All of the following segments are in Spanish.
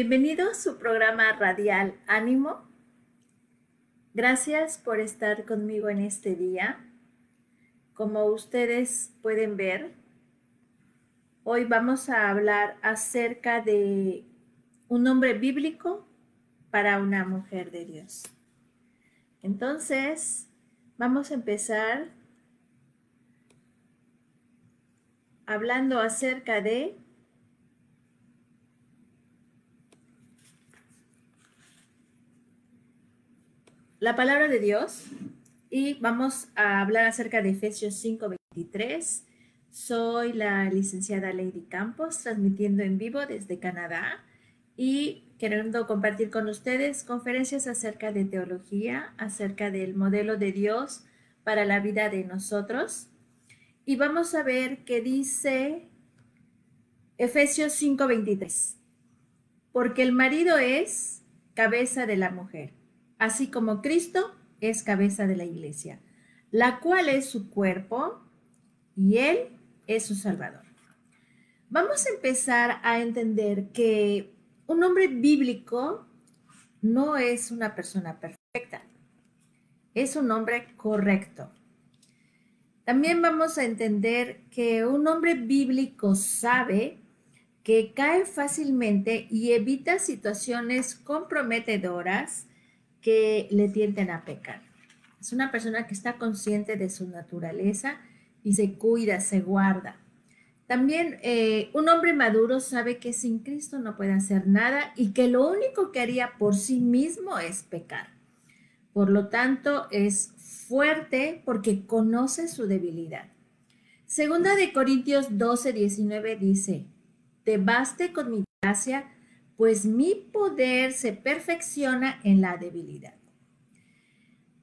Bienvenido a su programa radial Ánimo. Gracias por estar conmigo en este día. Como ustedes pueden ver, hoy vamos a hablar acerca de un nombre bíblico para una mujer de Dios. Entonces, vamos a empezar hablando acerca de la palabra de Dios y vamos a hablar acerca de Efesios 5:23. Soy la licenciada Lady Campos, transmitiendo en vivo desde Canadá y queriendo compartir con ustedes conferencias acerca de teología, acerca del modelo de Dios para la vida de nosotros. Y vamos a ver qué dice Efesios 5:23. Porque el marido es cabeza de la mujer, así como Cristo es cabeza de la iglesia, la cual es su cuerpo y Él es su Salvador. Vamos a empezar a entender que un hombre bíblico no es una persona perfecta, es un hombre correcto. También vamos a entender que un hombre bíblico sabe que cae fácilmente y evita situaciones comprometedoras que le tienten a pecar. Es una persona que está consciente de su naturaleza y se cuida, se guarda. También un hombre maduro sabe que sin Cristo no puede hacer nada y que lo único que haría por sí mismo es pecar. Por lo tanto, es fuerte porque conoce su debilidad. Segunda de Corintios 12:19 dice: te baste con mi gracia, pues mi poder se perfecciona en la debilidad.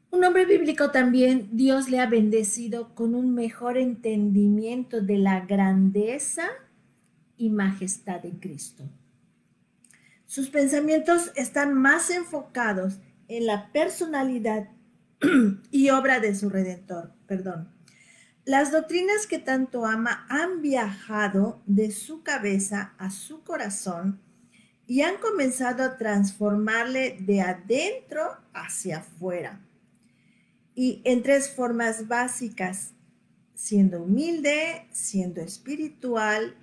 Un hombre bíblico también, Dios le ha bendecido con un mejor entendimiento de la grandeza y majestad de Cristo. Sus pensamientos están más enfocados en la personalidad y obra de su Redentor. Las doctrinas que tanto ama han viajado de su cabeza a su corazón y han comenzado a transformarle de adentro hacia afuera. Y en tres formas básicas: siendo humilde, siendo espiritual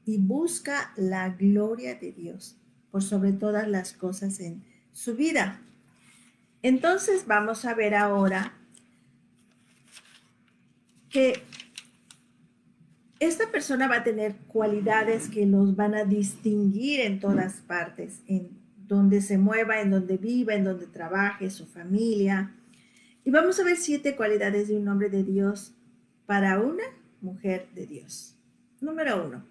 y busca la gloria de Dios por sobre todas las cosas en su vida. Entonces vamos a ver ahora que esta persona va a tener cualidades que los van a distinguir en todas partes, en donde se mueva, en donde viva, en donde trabaje, su familia. Y vamos a ver 7 cualidades de un hombre de Dios para una mujer de Dios. Número 1.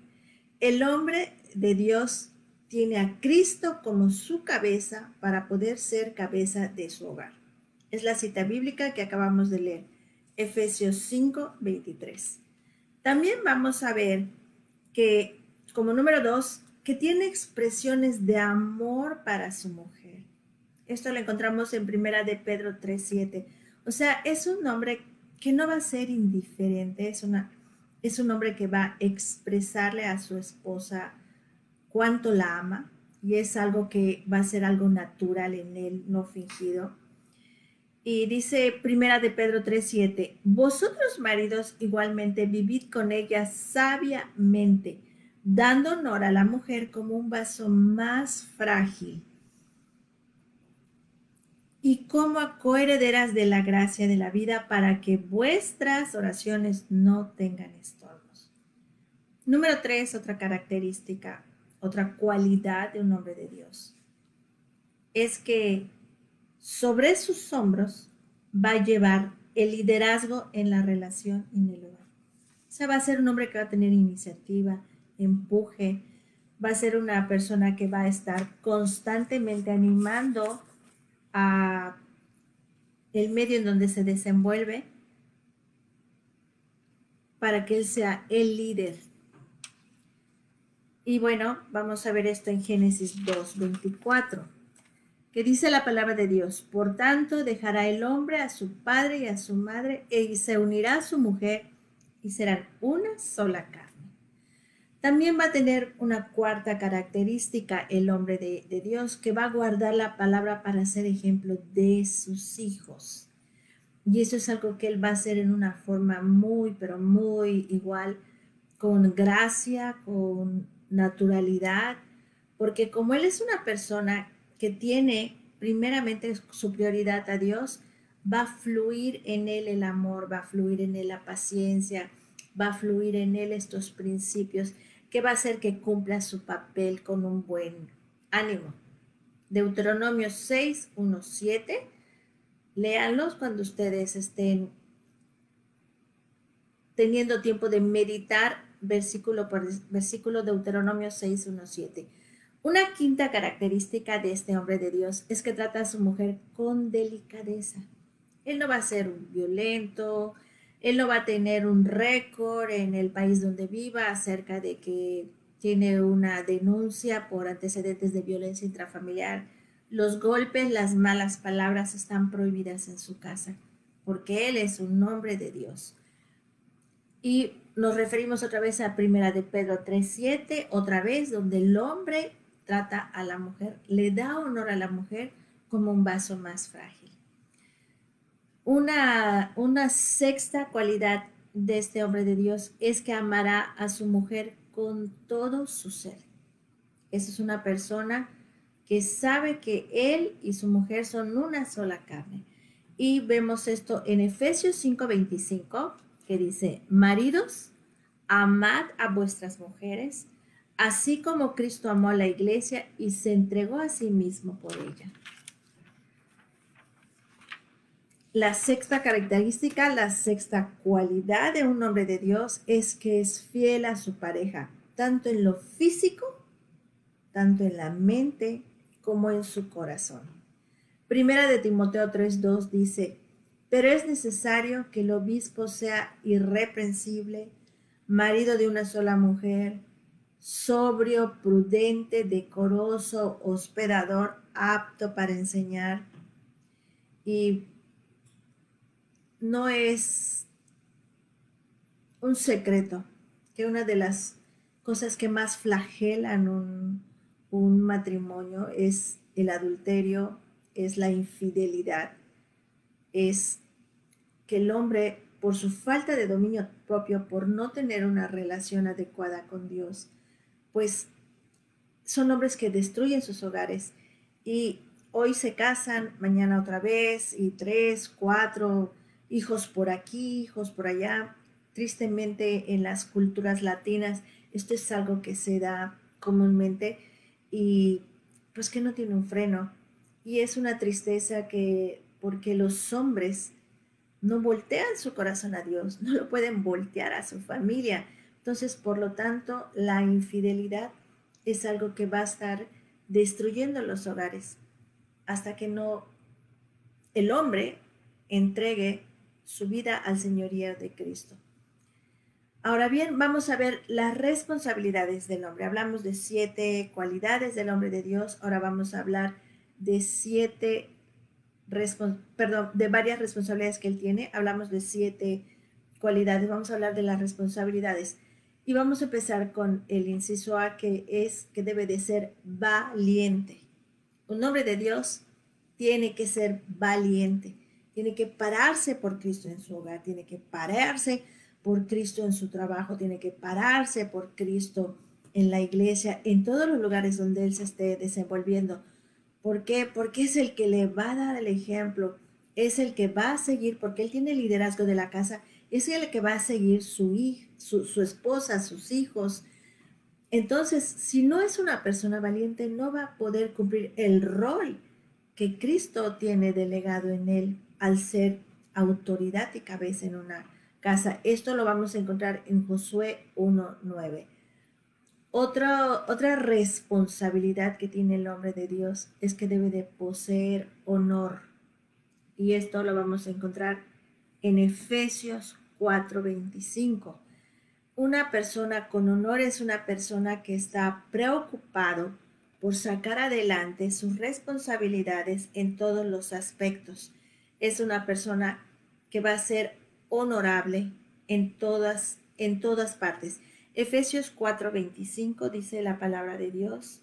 El hombre de Dios tiene a Cristo como su cabeza para poder ser cabeza de su hogar. Es la cita bíblica que acabamos de leer, Efesios 5:23. También vamos a ver que, como número 2, que tiene expresiones de amor para su mujer. Esto lo encontramos en 1 de Pedro 3:7. O sea, es un hombre que no va a ser indiferente, es un hombre que va a expresarle a su esposa cuánto la ama, y es algo que va a ser algo natural en él, no fingido. Y dice 1 de Pedro 3:7, vosotros maridos igualmente vivid con ella sabiamente, dando honor a la mujer como un vaso más frágil y como coherederas de la gracia de la vida, para que vuestras oraciones no tengan estorbos. Número 3, otra característica, otra cualidad de un hombre de Dios, es que sobre sus hombros va a llevar el liderazgo en la relación y en el hogar. O sea, va a ser un hombre que va a tener iniciativa, empuje, va a ser una persona que va a estar constantemente animando a el medio en donde se desenvuelve para que él sea el líder. Y bueno, vamos a ver esto en Génesis 2:24. Que dice la palabra de Dios: por tanto, dejará el hombre a su padre y a su madre, y se unirá a su mujer, y serán una sola carne. También va a tener una cuarta característica el hombre de Dios, que va a guardar la palabra para ser ejemplo de sus hijos. Y eso es algo que él va a hacer en una forma muy, pero muy igual, con gracia, con naturalidad, porque como él es una persona que tiene primeramente su prioridad a Dios, va a fluir en él el amor, va a fluir en él la paciencia, va a fluir en él estos principios que va a hacer que cumpla su papel con un buen ánimo. Deuteronomio 6, 1, 7. Léanlos cuando ustedes estén teniendo tiempo de meditar versículo por versículo, Deuteronomio 6, 1, 7. Una quinta característica de este hombre de Dios es que trata a su mujer con delicadeza. Él no va a ser un violento, él no va a tener un récord en el país donde viva acerca de que tiene una denuncia por antecedentes de violencia intrafamiliar. Los golpes, las malas palabras están prohibidas en su casa, porque él es un hombre de Dios. Y nos referimos otra vez a Primera de Pedro 3:7, otra vez donde el hombre trata a la mujer, le da honor a la mujer como un vaso más frágil. Una sexta cualidad de este hombre de Dios es que amará a su mujer con todo su ser. Esa es una persona que sabe que él y su mujer son una sola carne. Y vemos esto en Efesios 5:25, que dice: maridos, amad a vuestras mujeres, así como Cristo amó a la iglesia y se entregó a sí mismo por ella. La sexta característica, la sexta cualidad de un hombre de Dios es que es fiel a su pareja, tanto en lo físico, tanto en la mente, como en su corazón. Primera de Timoteo 3:2 dice: pero es necesario que el obispo sea irreprensible, marido de una sola mujer, sobrio, prudente, decoroso, hospedador, apto para enseñar. Y no es un secreto que una de las cosas que más flagelan un matrimonio es el adulterio, es la infidelidad, es que el hombre, por su falta de dominio propio, por no tener una relación adecuada con Dios, pues son hombres que destruyen sus hogares y hoy se casan, mañana otra vez, y 3, 4 hijos por aquí, hijos por allá. Tristemente en las culturas latinas esto es algo que se da comúnmente y pues que no tiene un freno. Y es una tristeza que porque los hombres no voltean su corazón a Dios, no lo pueden voltear a su familia. Entonces, por lo tanto, la infidelidad es algo que va a estar destruyendo los hogares hasta que no el hombre entregue su vida al señorío de Cristo. Ahora bien, vamos a ver las responsabilidades del hombre. Hablamos de 7 cualidades del hombre de Dios. Ahora vamos a hablar de de varias responsabilidades que él tiene. Hablamos de 7 cualidades. Vamos a hablar de las responsabilidades. Y vamos a empezar con el inciso A, que es que debe de ser valiente. Un hombre de Dios tiene que ser valiente. Tiene que pararse por Cristo en su hogar. Tiene que pararse por Cristo en su trabajo. Tiene que pararse por Cristo en la iglesia, en todos los lugares donde él se esté desenvolviendo. ¿Por qué? Porque es el que le va a dar el ejemplo, es el que va a seguir, porque él tiene el liderazgo de la casa, es el que va a seguir su esposa, sus hijos. Entonces, si no es una persona valiente, no va a poder cumplir el rol que Cristo tiene delegado en él al ser autoridad y cabeza en una casa. Esto lo vamos a encontrar en Josué 1:9. Otra responsabilidad que tiene el hombre de Dios es que debe de poseer honor. Y esto lo vamos a encontrar en Efesios 4:25. Una persona con honor es una persona que está preocupado por sacar adelante sus responsabilidades en todos los aspectos. Es una persona que va a ser honorable en todas partes. Efesios 4:25 dice la palabra de Dios.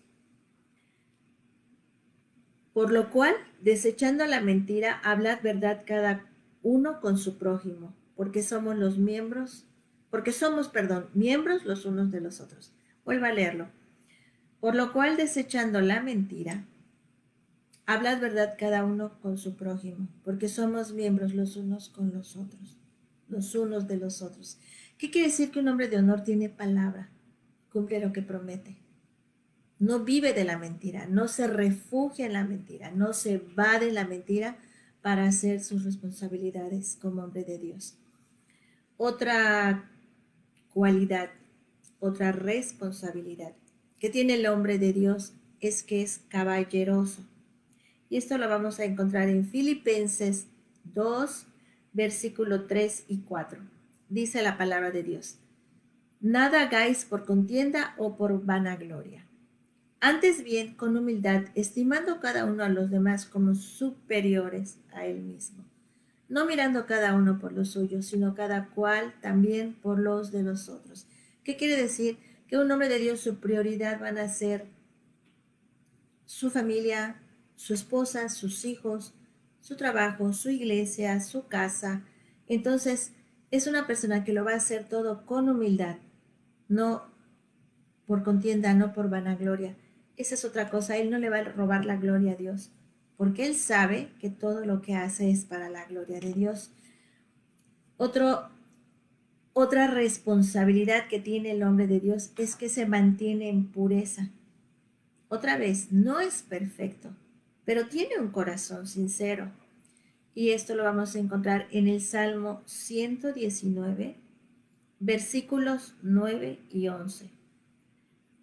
Por lo cual, desechando la mentira, hablad verdad cada uno con su prójimo, porque somos miembros los unos de los otros. Vuelvo a leerlo. Por lo cual, desechando la mentira, hablad verdad cada uno con su prójimo, porque somos miembros los unos con los otros, los unos de los otros. ¿Qué quiere decir que un hombre de honor tiene palabra? Cumple lo que promete. No vive de la mentira, no se refugia en la mentira, no se va de la mentira para hacer sus responsabilidades como hombre de Dios. Otra cualidad, otra responsabilidad que tiene el hombre de Dios es que es caballeroso. Y esto lo vamos a encontrar en Filipenses 2, versículo 3 y 4. Dice la palabra de Dios: nada hagáis por contienda o por vanagloria. Antes bien, con humildad, estimando cada uno a los demás como superiores a él mismo, no mirando cada uno por los suyos, sino cada cual también por los de los otros. ¿Qué quiere decir? Que un hombre de Dios, su prioridad van a ser su familia, su esposa, sus hijos, su trabajo, su iglesia, su casa. Entonces, es una persona que lo va a hacer todo con humildad, no por contienda, no por vanagloria. Esa es otra cosa, él no le va a robar la gloria a Dios, porque él sabe que todo lo que hace es para la gloria de Dios. Otra responsabilidad que tiene el hombre de Dios es que se mantiene en pureza. Otra vez, no es perfecto, pero tiene un corazón sincero. Y esto lo vamos a encontrar en el Salmo 119, versículos 9 y 11.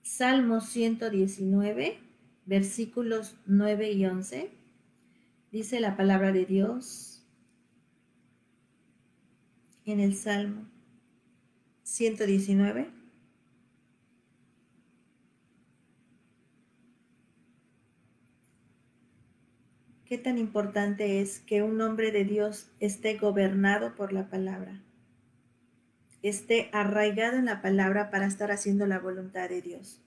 Salmo 119, versículos 9 y 11, dice la palabra de Dios en el Salmo 119. Qué tan importante es que un hombre de Dios esté gobernado por la palabra, esté arraigado en la palabra para estar haciendo la voluntad de Dios.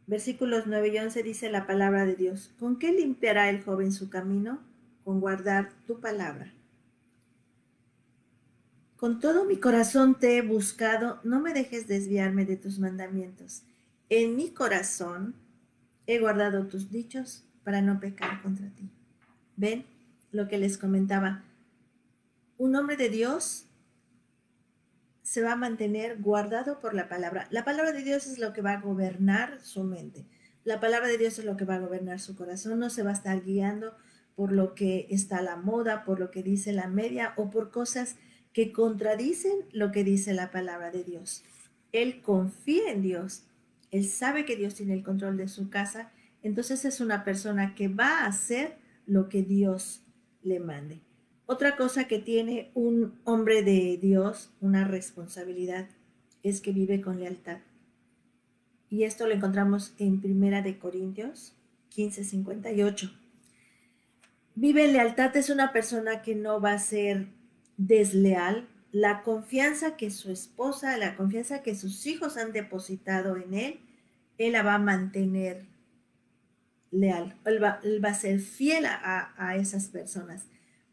Versículos 9 y 11 dice la palabra de Dios: ¿con qué limpiará el joven su camino? Con guardar tu palabra. Con todo mi corazón te he buscado, no me dejes desviarme de tus mandamientos. En mi corazón he guardado tus dichos para no pecar contra ti. ¿Ven lo que les comentaba? Un hombre de Dios se va a mantener guardado por la palabra. La palabra de Dios es lo que va a gobernar su mente. La palabra de Dios es lo que va a gobernar su corazón. No se va a estar guiando por lo que está a la moda, por lo que dice la media o por cosas que contradicen lo que dice la palabra de Dios. Él confía en Dios. Él sabe que Dios tiene el control de su casa. Entonces es una persona que va a hacer lo que Dios le mande. Otra cosa que tiene un hombre de Dios, una responsabilidad, es que vive con lealtad. Y esto lo encontramos en 1 Corintios 15:58. Vive en lealtad es una persona que no va a ser desleal. La confianza que su esposa, la confianza que sus hijos han depositado en él la va a mantener leal. Él va a ser fiel a esas personas.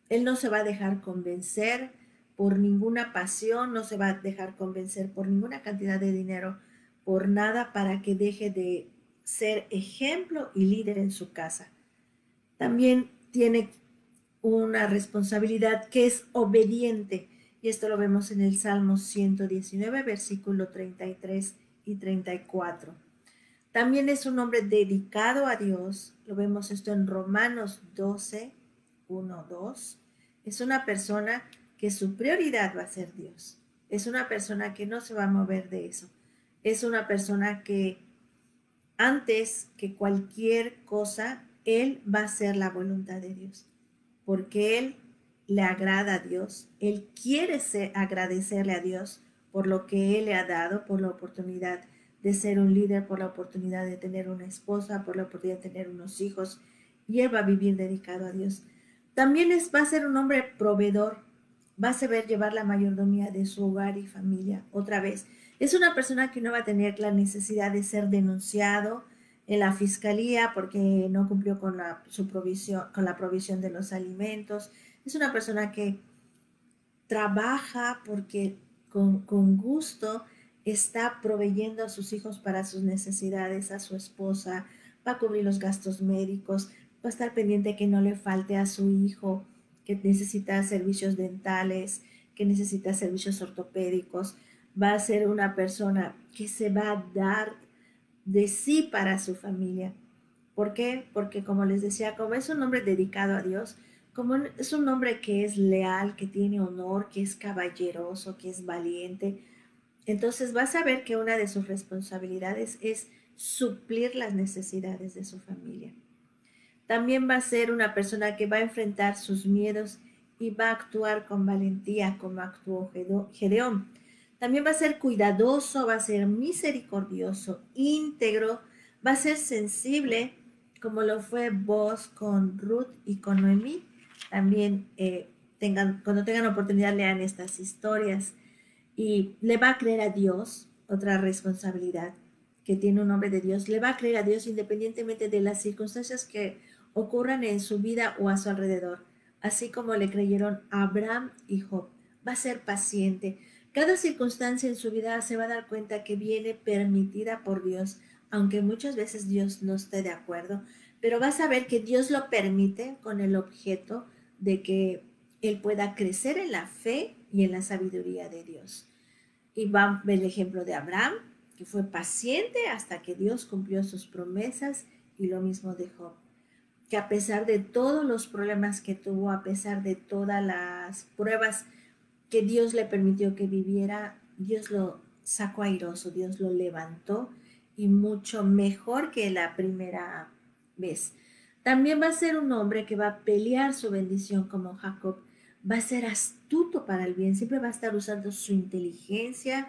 Él no se va a dejar convencer por ninguna pasión, no se va a dejar convencer por ninguna cantidad de dinero, por nada, para que deje de ser ejemplo y líder en su casa. También tiene una responsabilidad que es obediente, y esto lo vemos en el Salmo 119, versículo 33 y 34. También es un hombre dedicado a Dios, lo vemos esto en Romanos 12, 1, 2. Es una persona que su prioridad va a ser Dios. Es una persona que no se va a mover de eso. Es una persona que antes que cualquier cosa, él va a hacer la voluntad de Dios. Porque él le agrada a Dios. Él quiere agradecerle a Dios por lo que él le ha dado, por la oportunidad de ser un líder, por la oportunidad de tener una esposa, por la oportunidad de tener unos hijos. Y él va a vivir dedicado a Dios. También va a ser un hombre proveedor, va a saber llevar la mayordomía de su hogar y familia. Otra vez, Es una persona que no va a tener la necesidad de ser denunciado en la fiscalía porque no cumplió con con la provisión de los alimentos. Es una persona que trabaja porque con gusto está proveyendo a sus hijos para sus necesidades, a su esposa, va a cubrir los gastos médicos, va a estar pendiente que no le falte a su hijo que necesita servicios dentales, que necesita servicios ortopédicos, va a ser una persona que se va a dar de sí para su familia. ¿Por qué? Porque como les decía, como es un hombre dedicado a Dios, como es un hombre que es leal, que tiene honor, que es caballeroso, que es valiente, entonces vas a ver que una de sus responsabilidades es suplir las necesidades de su familia. También va a ser una persona que va a enfrentar sus miedos y va a actuar con valentía como actuó Gedeón. También va a ser cuidadoso, va a ser misericordioso, íntegro, va a ser sensible como lo fue Boaz con Ruth y con Noemí. También cuando tengan oportunidad lean estas historias y le va a creer a Dios, otra responsabilidad que tiene un hombre de Dios, le va a creer a Dios independientemente de las circunstancias que ocurran en su vida o a su alrededor, así como le creyeron Abraham y Job. Va a ser paciente. Cada circunstancia en su vida se va a dar cuenta que viene permitida por Dios, aunque muchas veces Dios no esté de acuerdo, pero va a saber que Dios lo permite con el objeto de que él pueda crecer en la fe y en la sabiduría de Dios. Y va a ver el ejemplo de Abraham, que fue paciente hasta que Dios cumplió sus promesas, y lo mismo de Job, que a pesar de todos los problemas que tuvo, a pesar de todas las pruebas que Dios le permitió que viviera, Dios lo sacó airoso, Dios lo levantó y mucho mejor que la primera vez. También va a ser un hombre que va a pelear su bendición como Jacob, va a ser astuto para el bien, siempre va a estar usando su inteligencia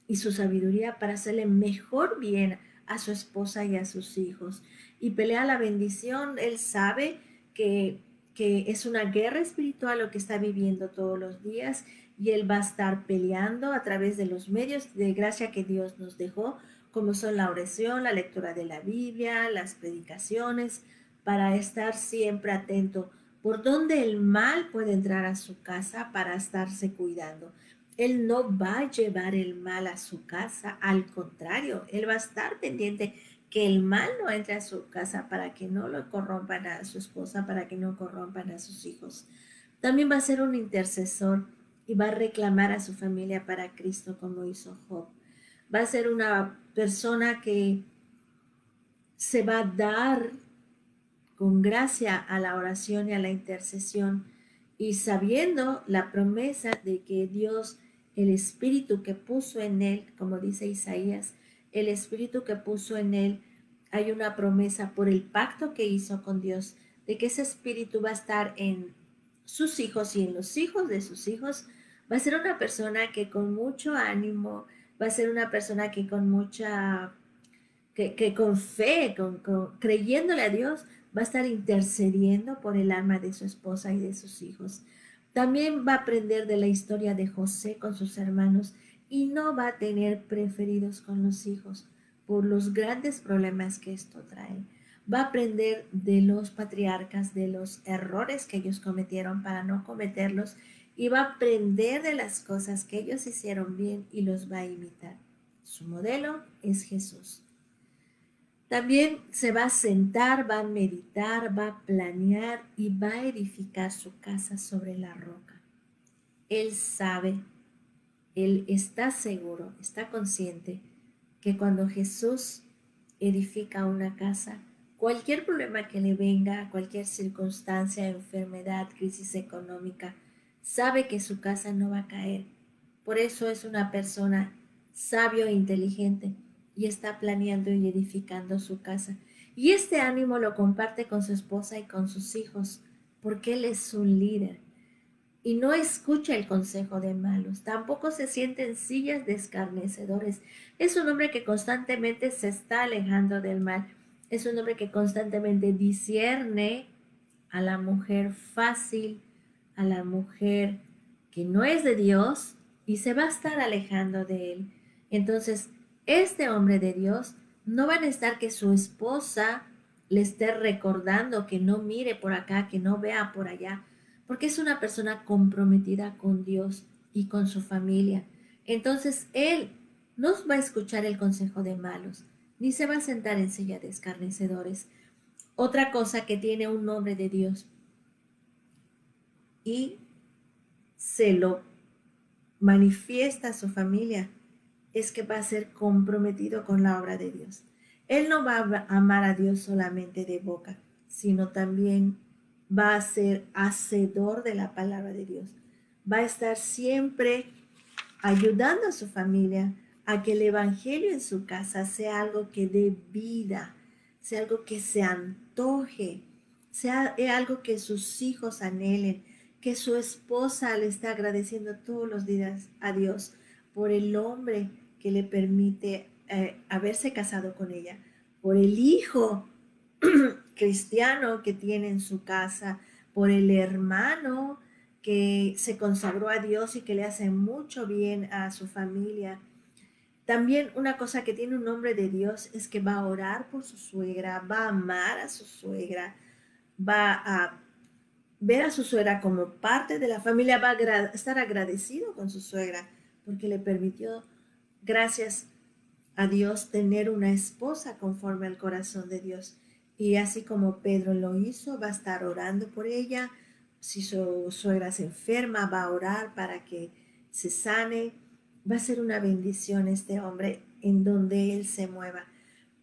y su sabiduría para hacerle mejor bien a su esposa y a sus hijos. Y pelea la bendición, él sabe que es una guerra espiritual lo que está viviendo todos los días y él va a estar peleando a través de los medios de gracia que Dios nos dejó, como son la oración, la lectura de la Biblia, las predicaciones, para estar siempre atento por dónde el mal puede entrar a su casa para estarse cuidando. Él no va a llevar el mal a su casa, al contrario, él va a estar pendiente que el mal no entre a su casa para que no lo corrompan a su esposa, para que no corrompan a sus hijos. También va a ser un intercesor y va a reclamar a su familia para Cristo como hizo Job. Va a ser una persona que se va a dar con gracia a la oración y a la intercesión y sabiendo la promesa de que Dios, el espíritu que puso en él, como dice Isaías, el espíritu que puso en él, hay una promesa por el pacto que hizo con Dios, de que ese espíritu va a estar en sus hijos y en los hijos de sus hijos. Va a ser una persona que con mucho ánimo, va a ser una persona que con mucha que con fe, creyéndole a Dios, va a estar intercediendo por el alma de su esposa y de sus hijos. También va a aprender de la historia de José con sus hermanos y no va a tener preferidos con los hijos por los grandes problemas que esto trae. Va a aprender de los patriarcas, de los errores que ellos cometieron para no cometerlos y va a aprender de las cosas que ellos hicieron bien y los va a imitar. Su modelo es Jesús. También se va a sentar, va a meditar, va a planear y va a edificar su casa sobre la roca. Él sabe, él está seguro, está consciente que cuando Jesús edifica una casa, cualquier problema que le venga, cualquier circunstancia, enfermedad, crisis económica, sabe que su casa no va a caer. Por eso es una persona sabio e inteligente y está planeando y edificando su casa. Y este ánimo lo comparte con su esposa y con sus hijos, porque él es un líder y no escucha el consejo de malos, tampoco se siente en sillas de escarnecedores. Es un hombre que constantemente se está alejando del mal. Es un hombre que constantemente discierne a la mujer fácil, a la mujer que no es de Dios y se va a estar alejando de él. Entonces, este hombre de Dios no va a necesitar que su esposa le esté recordando que no mire por acá, que no vea por allá, porque es una persona comprometida con Dios y con su familia. Entonces, él no va a escuchar el consejo de malos, ni se va a sentar en silla de escarnecedores. Otra cosa que tiene un hombre de Dios y se lo manifiesta a su familia es que va a ser comprometido con la obra de Dios. Él no va a amar a Dios solamente de boca, sino también va a ser hacedor de la palabra de Dios. Va a estar siempre ayudando a su familia a que el evangelio en su casa sea algo que dé vida, sea algo que se antoje, sea algo que sus hijos anhelen, que su esposa le esté agradeciendo todos los días a Dios por el hombre que le permite haberse casado con ella, por el hijo cristiano que tiene en su casa, por el hermano que se consagró a Dios y que le hace mucho bien a su familia. También una cosa que tiene un hombre de Dios es que va a orar por su suegra, va a amar a su suegra, va a ver a su suegra como parte de la familia, va a estar agradecido con su suegra porque le permitió, gracias a Dios, tener una esposa conforme al corazón de Dios. Y así como Pedro lo hizo, va a estar orando por ella. Si su suegra se enferma, va a orar para que se sane. Va a ser una bendición este hombre en donde él se mueva.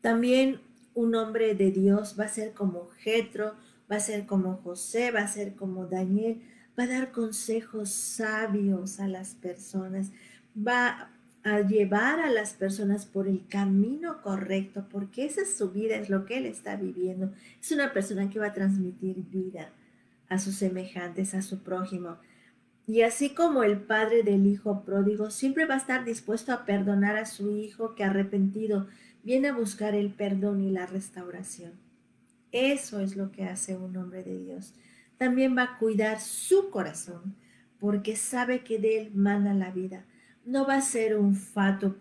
También un hombre de Dios va a ser como Jetro, va a ser como José, va a ser como Daniel, va a dar consejos sabios a las personas, va a llevar a las personas por el camino correcto, porque esa es su vida, es lo que él está viviendo. Es una persona que va a transmitir vida a sus semejantes, a su prójimo. Y así como el padre del hijo pródigo siempre va a estar dispuesto a perdonar a su hijo que arrepentido viene a buscar el perdón y la restauración. Eso es lo que hace un hombre de Dios. También va a cuidar su corazón porque sabe que de él mana la vida. No va a ser un fato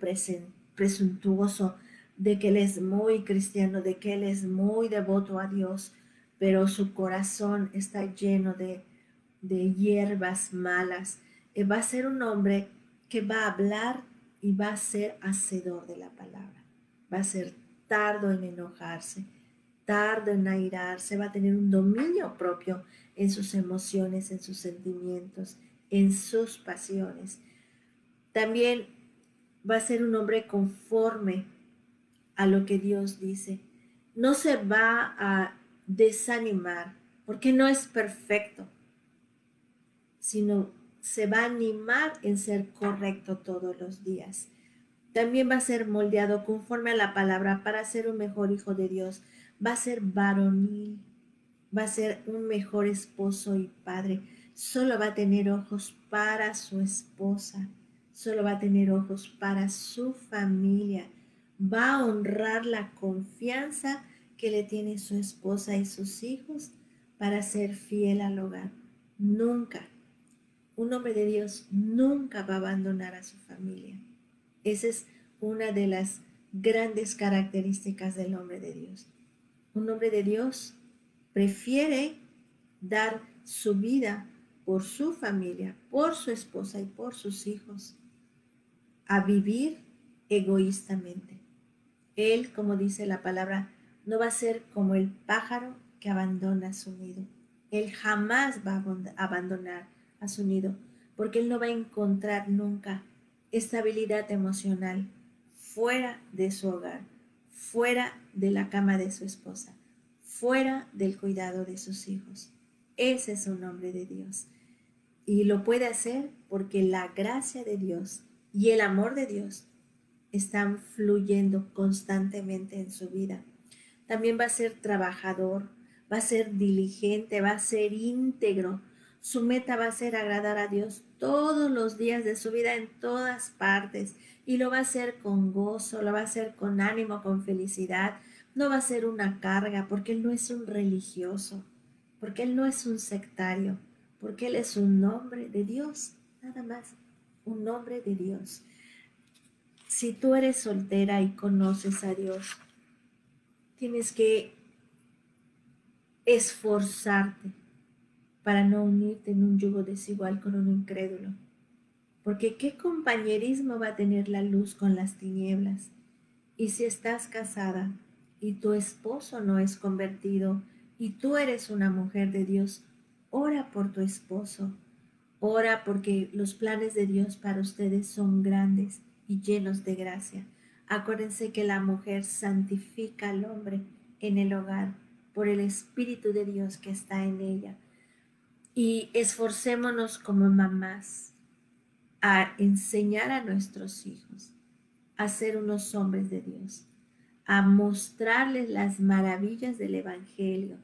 presuntuoso de que él es muy cristiano, de que él es muy devoto a Dios, pero su corazón está lleno de hierbas malas. Va a ser un hombre que va a hablar y va a ser hacedor de la palabra. Va a ser tardo en enojarse, tardo en airarse, va a tener un dominio propio en sus emociones, en sus sentimientos, en sus pasiones. También va a ser un hombre conforme a lo que Dios dice. No se va a desanimar porque no es perfecto, sino se va a animar en ser correcto todos los días. También va a ser moldeado conforme a la palabra para ser un mejor hijo de Dios. Va a ser varonil, va a ser un mejor esposo y padre. Solo va a tener ojos para su esposa, solo va a tener ojos para su familia. Va a honrar la confianza que le tiene su esposa y sus hijos para ser fiel al hogar. Nunca, un hombre de Dios nunca va a abandonar a su familia. Esa es una de las grandes características del hombre de Dios. Un hombre de Dios prefiere dar su vida por su familia, por su esposa y por sus hijos, a vivir egoístamente. Él, como dice la palabra, no va a ser como el pájaro que abandona su nido. Él jamás va a abandonar a su nido, porque él no va a encontrar nunca estabilidad emocional fuera de su hogar, fuera de la cama de su esposa, fuera del cuidado de sus hijos. Ese es un hombre de Dios. Y lo puede hacer porque la gracia de Dios y el amor de Dios están fluyendo constantemente en su vida. También va a ser trabajador, va a ser diligente, va a ser íntegro. Su meta va a ser agradar a Dios todos los días de su vida en todas partes. Y lo va a hacer con gozo, lo va a hacer con ánimo, con felicidad. No va a ser una carga porque él no es un religioso, porque él no es un sectario, porque él es un hombre de Dios, nada más, un hombre de Dios. si tú eres soltera y conoces a Dios, tienes que esforzarte para no unirte en un yugo desigual con un incrédulo. Porque ¿qué compañerismo va a tener la luz con las tinieblas? Y si estás casada y tu esposo no es convertido y tú eres una mujer de Dios, ora por tu esposo. Ora porque los planes de Dios para ustedes son grandes y llenos de gracia. Acuérdense que la mujer santifica al hombre en el hogar por el Espíritu de Dios que está en ella. Y esforcémonos como mamás a enseñar a nuestros hijos a ser unos hombres de Dios, a mostrarles las maravillas del Evangelio,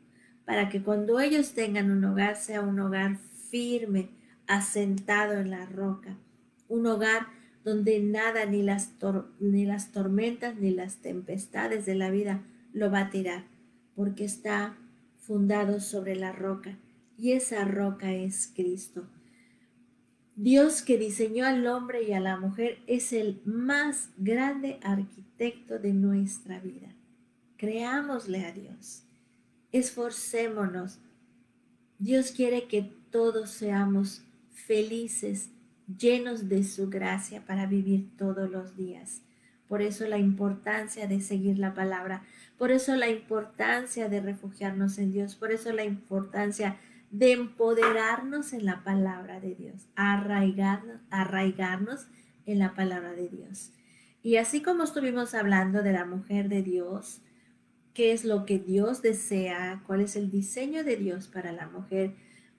para que cuando ellos tengan un hogar sea un hogar firme, asentado en la roca, un hogar donde nada, ni las tormentas, ni las tempestades de la vida lo va a tirar, porque está fundado sobre la roca, y esa roca es Cristo. Dios que diseñó al hombre y a la mujer es el más grande arquitecto de nuestra vida. Creámosle a Dios, esforcémonos. Dios quiere que todos seamos felices, llenos de su gracia para vivir todos los días. Por eso la importancia de seguir la palabra, por eso la importancia de refugiarnos en Dios, por eso la importancia de empoderarnos en la palabra de Dios, arraigarnos en la palabra de Dios. Y así como estuvimos hablando de la mujer de Dios, qué es lo que Dios desea, cuál es el diseño de Dios para la mujer,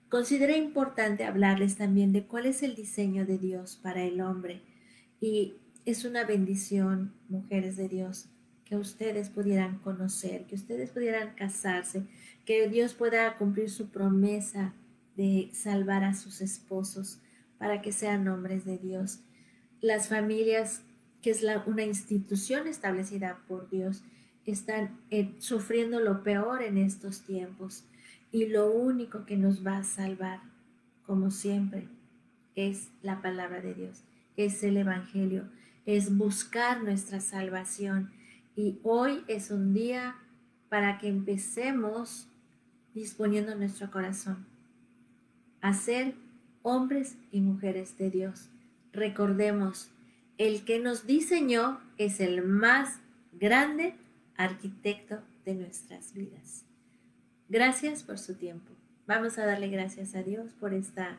considero importante hablarles también de cuál es el diseño de Dios para el hombre. Y es una bendición, mujeres de Dios, que ustedes pudieran conocer, que ustedes pudieran casarse, que Dios pueda cumplir su promesa de salvar a sus esposos para que sean hombres de Dios. Las familias, que es una institución establecida por Dios, están sufriendo lo peor en estos tiempos, y lo único que nos va a salvar, como siempre, es la palabra de Dios, es el Evangelio, es buscar nuestra salvación. Y hoy es un día para que empecemos disponiendo nuestro corazón a ser hombres y mujeres de Dios. Recordemos, el que nos diseñó es el más grande arquitecto de nuestras vidas. Gracias por su tiempo. Vamos a darle gracias a Dios por esta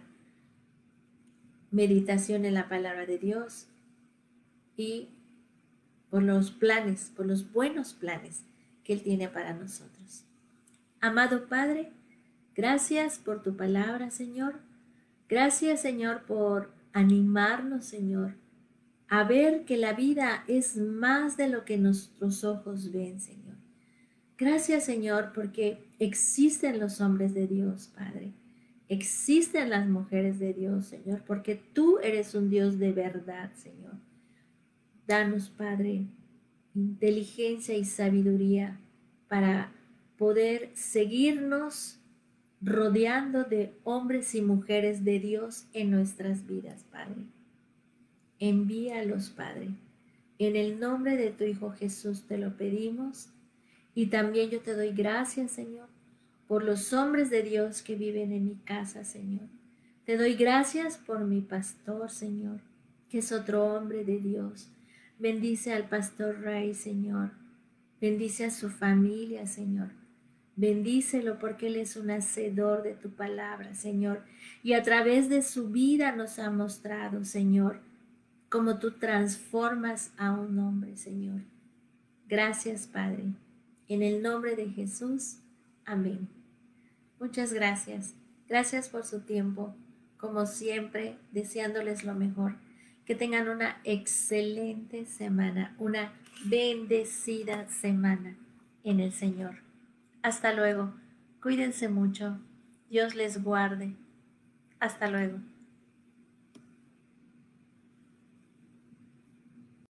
meditación en la palabra de Dios y por los planes, por los buenos planes que Él tiene para nosotros. Amado Padre, gracias por tu palabra, Señor. Gracias, Señor, por animarnos, Señor, a ver que la vida es más de lo que nuestros ojos ven, Señor. Gracias, Señor, porque existen los hombres de Dios, Padre. Existen las mujeres de Dios, Señor, porque tú eres un Dios de verdad, Señor. Danos, Padre, inteligencia y sabiduría para poder seguirnos rodeando de hombres y mujeres de Dios en nuestras vidas, Padre. Envíalos, Padre. En el nombre de tu Hijo Jesús te lo pedimos. Y también yo te doy gracias, Señor, por los hombres de Dios que viven en mi casa, Señor. Te doy gracias por mi pastor, Señor, que es otro hombre de Dios. Bendice al pastor Ray, Señor. Bendice a su familia, Señor. Bendícelo porque Él es un hacedor de tu palabra, Señor. Y a través de su vida nos ha mostrado, Señor, cómo tú transformas a un hombre, Señor. Gracias, Padre. En el nombre de Jesús. Amén. Muchas gracias. Gracias por su tiempo. Como siempre, deseándoles lo mejor. Que tengan una excelente semana, una bendecida semana en el Señor. Hasta luego. Cuídense mucho. Dios les guarde. Hasta luego.